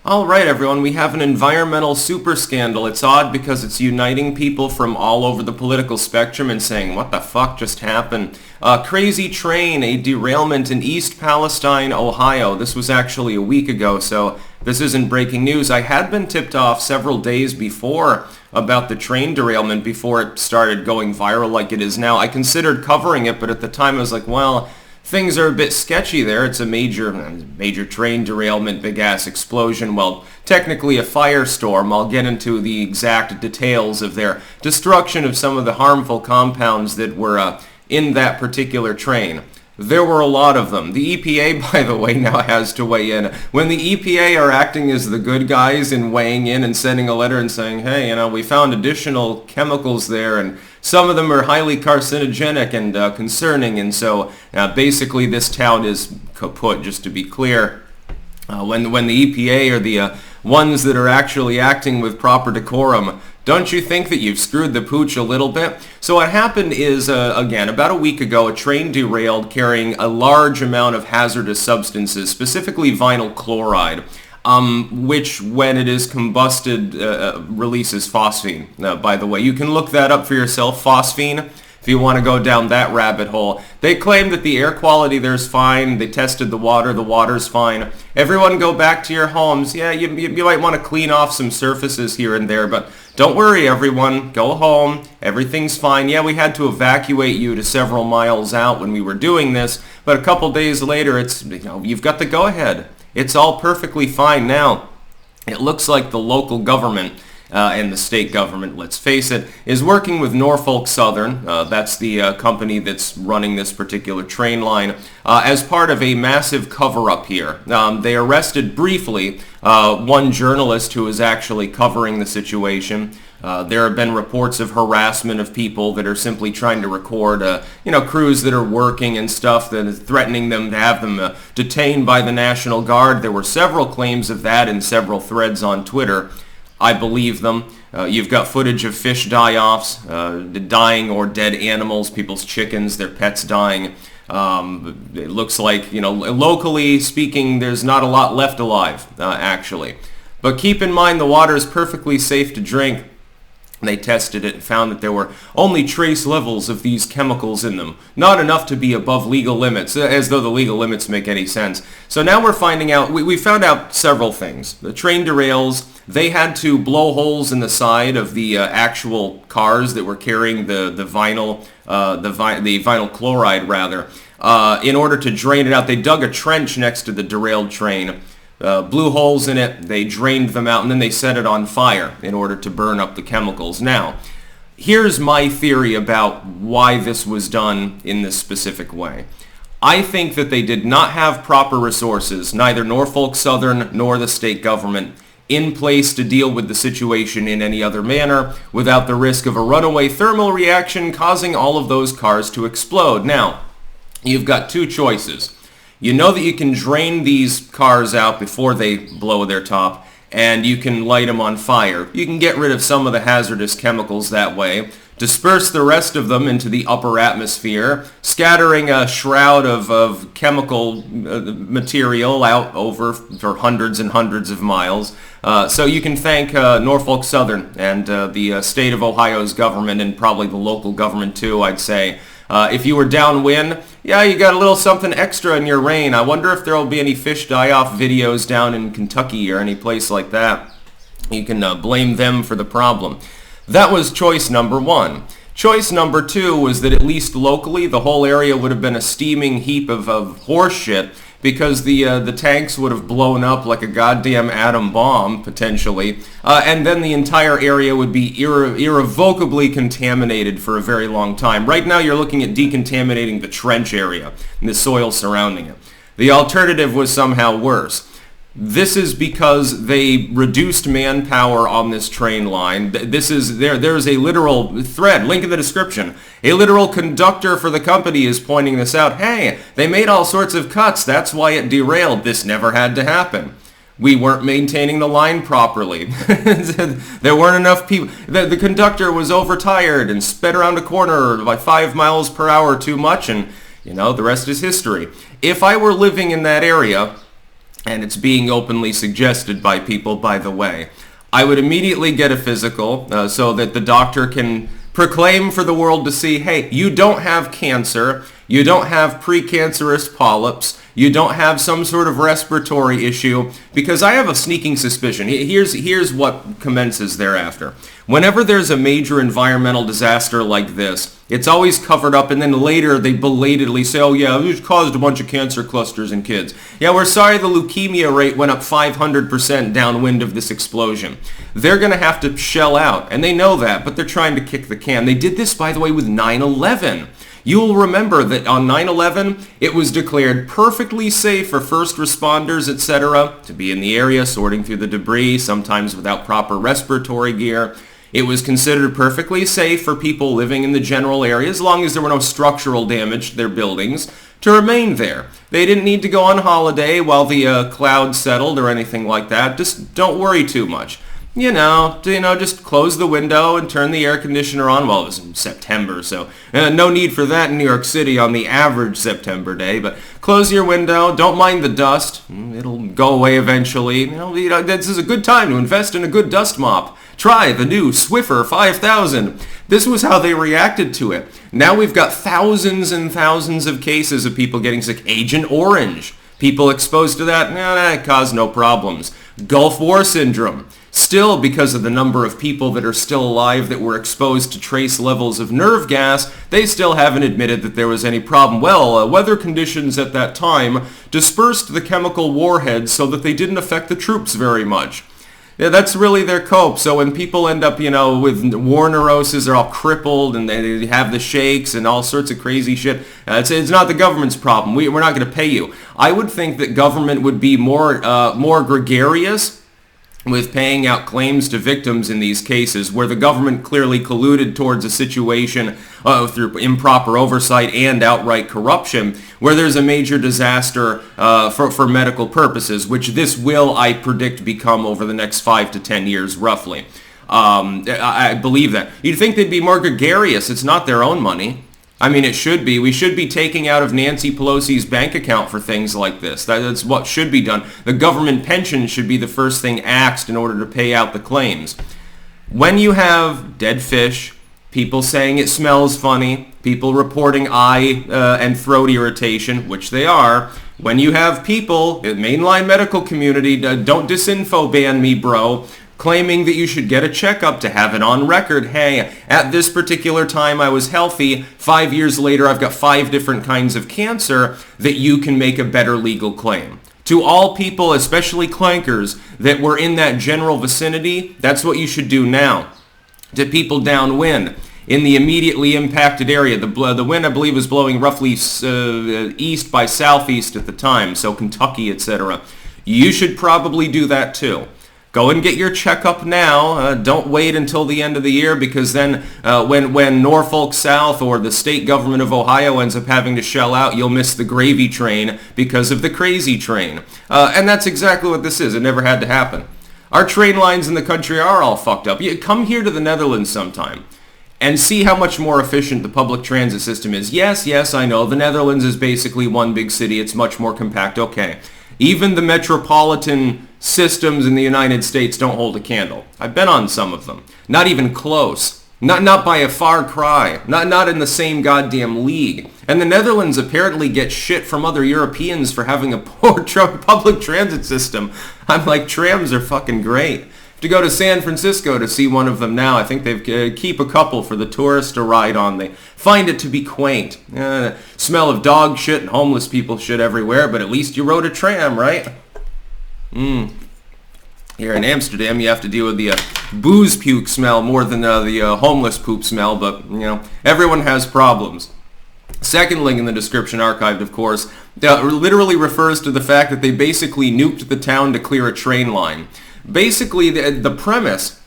All right, everyone, we have an environmental super scandal. It's odd because it's uniting people from all over the political spectrum and saying, what the fuck just happened? A crazy train, a derailment in East Palestine, Ohio. This was actually a week ago, so this isn't breaking news. I had been tipped off several days before about the train derailment before it started going viral like it is now. I considered covering it, but at the time I was like, well, things are a bit sketchy there. It's a major train derailment, big-ass explosion. Well, technically a firestorm. I'll get into the exact details of their destruction of some of the harmful compounds that were in that particular train. There were a lot of them. The EPA, by the way, now has to weigh in. When the EPA are acting as the good guys and weighing in and sending a letter and saying, hey, we found additional chemicals there and some of them are highly carcinogenic and concerning, and so basically this town is kaput, just to be clear. When the EPA are the ones that are actually acting with proper decorum, don't you think that you've screwed the pooch a little bit? So what happened is, again, about a week ago, a train derailed carrying a large amount of hazardous substances, specifically vinyl chloride, which, when it is combusted, releases phosphine. By the way, you can look that up for yourself, phosphine, if you want to go down that rabbit hole. They claim that the air quality there's fine. They tested the water's fine. Everyone go back to your homes. Yeah, you might want to clean off some surfaces here and there, but don't worry, everyone. Go home. Everything's fine. Yeah, we had to evacuate you to several miles out when we were doing this, but a couple days later, you've got the go-ahead. It's all perfectly fine now. It looks like the local government and the state government, let's face it, is working with Norfolk Southern. That's the company that's running this particular train line, as part of a massive cover-up here. They arrested briefly one journalist who was actually covering the situation. There have been reports of harassment of people that are simply trying to record, crews that are working and stuff, that is threatening them to have them detained by the National Guard. There were several claims of that in several threads on Twitter. I believe them. You've got footage of fish die-offs, dying or dead animals, people's chickens, their pets dying. It looks like, locally speaking, there's not a lot left alive, actually. But keep in mind the water is perfectly safe to drink. They tested it and found that there were only trace levels of these chemicals in them. Not enough to be above legal limits, as though the legal limits make any sense. So now we're finding out, we found out several things. The train derails. They had to blow holes in the side of the actual cars that were carrying the vinyl chloride, rather, in order to drain it out. They dug a trench next to the derailed train. Blew holes in it, they drained them out, and then they set it on fire in order to burn up the chemicals. Now, here's my theory about why this was done in this specific way. I think that they did not have proper resources, neither Norfolk Southern nor the state government, in place to deal with the situation in any other manner without the risk of a runaway thermal reaction causing all of those cars to explode. Now, you've got two choices. You know that you can drain these cars out before they blow their top, and you can light them on fire. You can get rid of some of the hazardous chemicals that way, disperse the rest of them into the upper atmosphere, scattering a shroud of chemical material out over for hundreds and hundreds of miles. So you can thank Norfolk Southern and the state of Ohio's government, and probably the local government too, I'd say. If you were downwind, yeah, you got a little something extra in your rain. I wonder if there will be any fish die-off videos down in Kentucky or any place like that. You can blame them for the problem. That was choice number one. Choice number two was that at least locally, the whole area would have been a steaming heap of horse shit, because the tanks would have blown up like a goddamn atom bomb, potentially, and then the entire area would be irrevocably contaminated for a very long time. Right now you're looking at decontaminating the trench area and the soil surrounding it. The alternative was somehow worse. This is because they reduced manpower on this train line. There's a literal thread, link in the description. A literal conductor for the company is pointing this out. Hey, they made all sorts of cuts. That's why it derailed. This never had to happen. We weren't maintaining the line properly. There weren't enough people. The conductor was overtired and sped around a corner by 5 miles per hour too much, and the rest is history. If I were living in that area, and it's being openly suggested by people, by the way. I would immediately get a physical so that the doctor can proclaim for the world to see, hey, you don't have cancer, you don't have precancerous polyps, you don't have some sort of respiratory issue, because I have a sneaking suspicion. Here's what commences thereafter. Whenever there's a major environmental disaster like this, it's always covered up, and then later they belatedly say, oh yeah, it caused a bunch of cancer clusters in kids. Yeah, we're sorry the leukemia rate went up 500% downwind of this explosion. They're going to have to shell out, and they know that, but they're trying to kick the can. They did this, by the way, with 9/11. You'll remember that on 9/11, it was declared perfectly safe for first responders, etc., to be in the area sorting through the debris, sometimes without proper respiratory gear. It was considered perfectly safe for people living in the general area, as long as there were no structural damage to their buildings, to remain there. They didn't need to go on holiday while the clouds settled or anything like that. Just don't worry too much. You know, just close the window and turn the air conditioner on. Well, it was in September, so no need for that in New York City on the average September day. But close your window. Don't mind the dust. It'll go away eventually. This is a good time to invest in a good dust mop. Try the new Swiffer 5000. This was how they reacted to it. Now we've got thousands and thousands of cases of people getting sick. Agent Orange. People exposed to that, that caused no problems. Gulf War syndrome. Still, because of the number of people that are still alive that were exposed to trace levels of nerve gas, they still haven't admitted that there was any problem. Well, weather conditions at that time dispersed the chemical warheads so that they didn't affect the troops very much. Yeah, that's really their cope. So when people end up, with war neurosis, they're all crippled and they have the shakes and all sorts of crazy shit. It's not the government's problem. We're not going to pay you. I would think that government would be more gregarious with paying out claims to victims in these cases where the government clearly colluded towards a situation through improper oversight and outright corruption, where there's a major disaster for medical purposes, which this will, I predict, become over the next 5 to 10 years roughly. I believe that. You'd think they'd be more gregarious. It's not their own money. I mean, it should be. We should be taking out of Nancy Pelosi's bank account for things like this. That's what should be done. The government pension should be the first thing axed in order to pay out the claims. When you have dead fish, people saying it smells funny, people reporting eye and throat irritation, which they are, when you have people, the mainline medical community, don't disinfo ban me, bro, claiming that you should get a checkup to have it on record. Hey, at this particular time I was healthy. 5 years later I've got 5 different kinds of cancer, that you can make a better legal claim. To all people, especially clankers, that were in that general vicinity, that's what you should do now. To people downwind, in the immediately impacted area, the wind I believe was blowing roughly east by southeast at the time, so Kentucky, etc. You should probably do that too. Go and get your checkup now. Don't wait until the end of the year, because then when Norfolk South or the state government of Ohio ends up having to shell out, you'll miss the gravy train because of the crazy train. And that's exactly what this is. It never had to happen. Our train lines in the country are all fucked up. Come here to the Netherlands sometime and see how much more efficient the public transit system is. Yes, I know. The Netherlands is basically one big city. It's much more compact. Okay. Even the metropolitan systems in the United States don't hold a candle. I've been on some of them. Not even close. Not by a far cry. Not in the same goddamn league. And the Netherlands apparently get shit from other Europeans for having a poor public transit system. I'm like, trams are fucking great. To go to San Francisco to see one of them now. I think they keep a couple for the tourists to ride on. They find it to be quaint. Smell of dog shit and homeless people shit everywhere, but at least you rode a tram, right? Here in Amsterdam, you have to deal with the booze puke smell more than the homeless poop smell, but, everyone has problems. Second link in the description, archived of course, literally refers to the fact that they basically nuked the town to clear a train line. Basically, the premise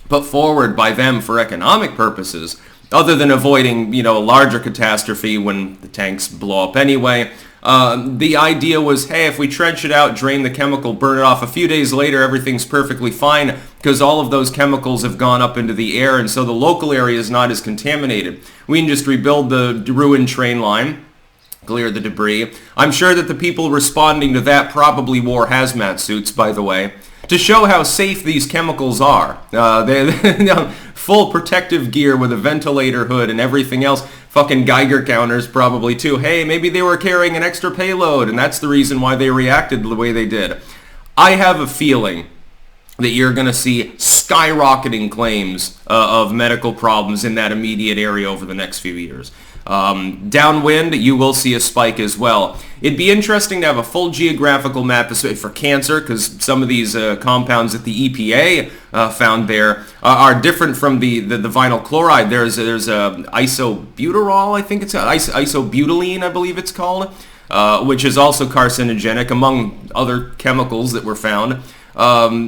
put forward by them for economic purposes, other than avoiding, a larger catastrophe when the tanks blow up anyway, the idea was, hey, if we trench it out, drain the chemical, burn it off, a few days later everything's perfectly fine because all of those chemicals have gone up into the air, and so the local area is not as contaminated. We can just rebuild the ruined train line, clear the debris. I'm sure that the people responding to that probably wore hazmat suits, by the way, to show how safe these chemicals are. They full protective gear with a ventilator hood and everything else. Fucking Geiger counters probably too. Hey, maybe they were carrying an extra payload and that's the reason why they reacted the way they did. I have a feeling that you're going to see skyrocketing claims of medical problems in that immediate area over the next few years. Downwind, you will see a spike as well. It'd be interesting to have a full geographical map for cancer, because some of these compounds that the EPA found there are different from the vinyl chloride. There's isobuterol, I think it's isobutylene, I believe it's called, which is also carcinogenic, among other chemicals that were found.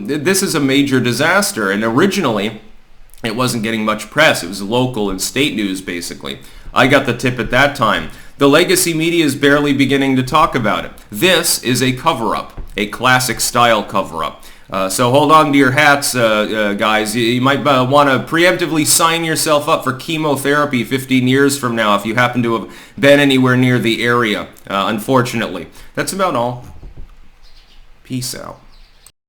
This is a major disaster, and originally it wasn't getting much press. It was local and state news, basically. I got the tip at that time. The legacy media is barely beginning to talk about it. This is a cover-up, a classic style cover-up. So hold on to your hats, guys. You might want to preemptively sign yourself up for chemotherapy 15 years from now if you happen to have been anywhere near the area, unfortunately. That's about all. Peace out.